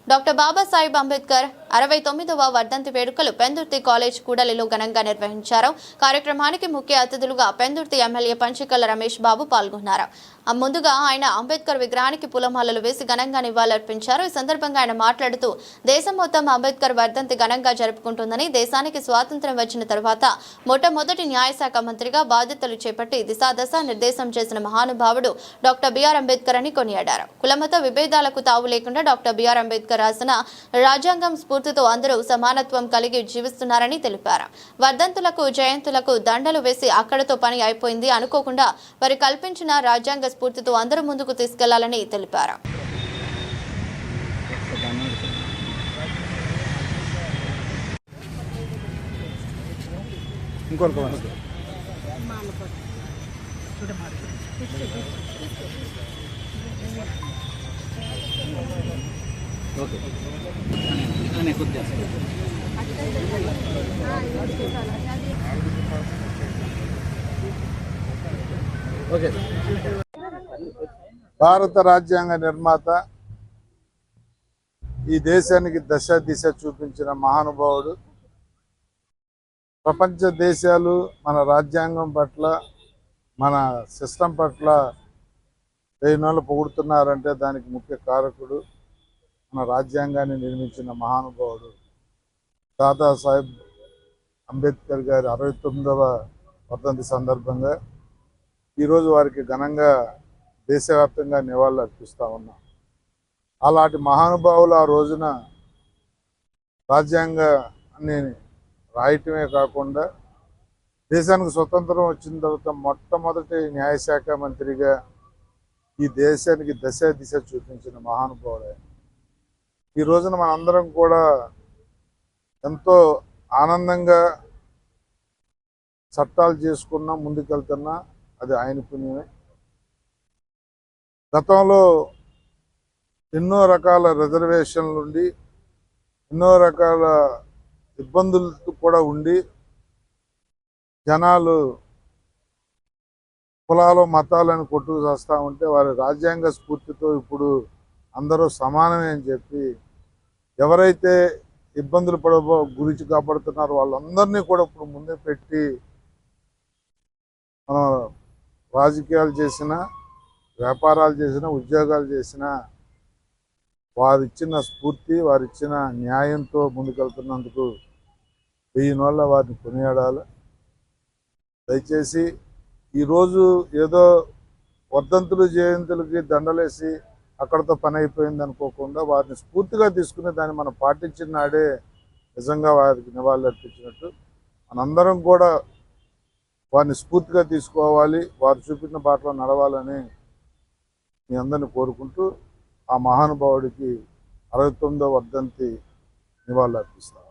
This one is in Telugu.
డాక్టర్ బాబాసాహెబ్ అంబేద్కర్ 69వ వర్ధంతి వేడుకలు పెందుర్తి కాలేజ్ కూడలిలో ఘనంగా నిర్వహించారు. కార్యక్రమానికి ముఖ్య అతిథులుగా పెందుర్తి ఎమ్మెల్యే పంచికల్ల రమేష్ బాబు పాల్గొన్నారు. ముందుగా ఆయన అంబేద్కర్ విగ్రహానికి పూలమాలలు వేసి ఘనంగా నివాళులర్పించారు. ఈ సందర్భంగా ఆయన మాట్లాడుతూ దేశం మొత్తం అంబేద్కర్ వర్ధంతి ఘనంగా జరుపుకుంటుందని, దేశానికి స్వాతంత్ర్యం వచ్చిన తర్వాత మొట్టమొదటి న్యాయశాఖ మంత్రిగా బాధ్యతలు చేపట్టి దిశాదశ నిర్దేశం చేసిన మహానుభావుడు డాక్టర్ బిఆర్ అంబేద్కర్ అని కొనియాడారు. కులమత విభేదాలకు తావు లేకుండా డాక్టర్ బిఆర్ అంబేద్కర్ రాసిన రాజ్యాంగం స్ఫూర్తితో అందరూ సమానత్వం కలిగి జీవిస్తున్నారని తెలిపారు. వర్ధంతులకు జయంతులకు దండలు వేసి అక్కడతో పని అయిపోయింది అనుకోకుండా వారు కల్పించిన రాజ్యాంగ స్ఫూర్తితో అందరూ ముందుకు తీసుకెళ్లాలని తెలిపారు. ఓకే ఓకే భారత రాజ్యాంగ నిర్మాత, ఈ దేశానికి దశ దిశ చూపించిన మహానుభావుడు. ప్రపంచ దేశాలు మన రాజ్యాంగం పట్ల, మన సిస్టమ్ పట్ల వేయినోళ్ళు పొగుడుతున్నారంటే దానికి ముఖ్య కారకుడు మన రాజ్యాంగాన్ని నిర్మించిన మహానుభావుడు దాదాసాహెబ్ అంబేద్కర్ గారి 69వ వర్ధంతి సందర్భంగా ఈరోజు వారికి ఘనంగా దేశవ్యాప్తంగా నివాళులు అర్పిస్తూ ఉన్నాం. అలాంటి మహానుభావులు ఆ రోజున రాజ్యాంగాన్ని రాయటమే కాకుండా దేశానికి స్వతంత్రం వచ్చిన తర్వాత మొట్టమొదటి న్యాయశాఖ మంత్రిగా ఈ దేశానికి దశ దిశ చూపించిన మహానుభావుడు. ఈ రోజున మనందరం కూడా ఎంతో ఆనందంగా చట్టాలు చేసుకున్నా, ముందుకెళ్తున్నా అది ఆయన పుణ్యమే. గతంలో ఎన్నో రకాల రిజర్వేషన్లు ఉండి, ఎన్నో రకాల ఇబ్బందులు కూడా ఉండి, జనాలు కులాలు మతాలను కొట్టుకు చేస్తూ ఉంటే వారి రాజ్యాంగ స్ఫూర్తితో ఇప్పుడు అందరూ సమానమే అని చెప్పి ఎవరైతే ఇబ్బందులు గురించి కాపాడుతున్నారో వాళ్ళందరినీ కూడా ఇప్పుడు ముందే పెట్టి మనం రాజకీయాలు చేసినా, వ్యాపారాలు చేసినా, ఉద్యోగాలు చేసినా వారిచ్చిన స్ఫూర్తి, వారిచ్చిన న్యాయంతో ముందుకెళ్తున్నందుకు వెయ్యినోళ్ళ వారిని కొనియాడాలి. దయచేసి ఈరోజు ఏదో వర్ధంతులు జయంతులకి దండలేసి అక్కడతో పని అయిపోయింది అనుకోకుండా వారిని స్ఫూర్తిగా తీసుకుని దాన్ని మనం పాటించిన నాడే నిజంగా వారికి నివాళులు అర్పించినట్టు. మనందరం కూడా వారిని స్ఫూర్తిగా తీసుకోవాలి, వారు చూపించిన బాటలో నడవాలని మీ అందరిని కోరుకుంటూ ఆ మహానుభావుడికి 69వ వర్ధంతి నివాళులు అర్పిస్తాం.